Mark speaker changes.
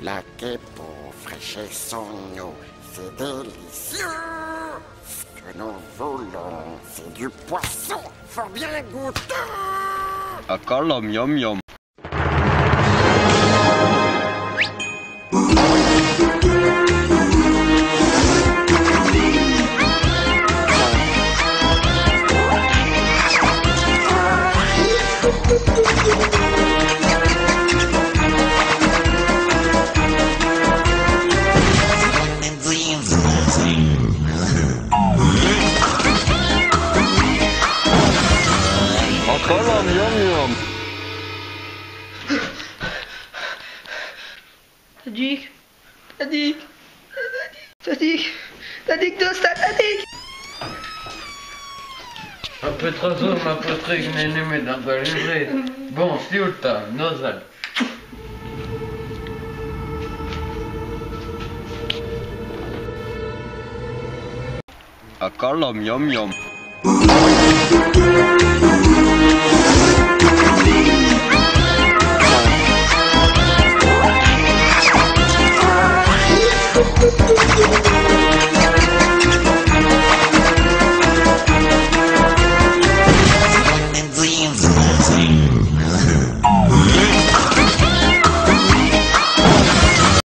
Speaker 1: laquais pour fraîchir son eau. C'est délicieux. Ce que nous voulons, c'est du poisson. Faut bien goûter.
Speaker 2: Akalam yum yum. Akalam yum yum.
Speaker 3: Tadik, dosta, tadik.
Speaker 4: A Petrozor ma potreg neneme da galere. Bon, stiulta, nozal.
Speaker 2: Akalam yum yum.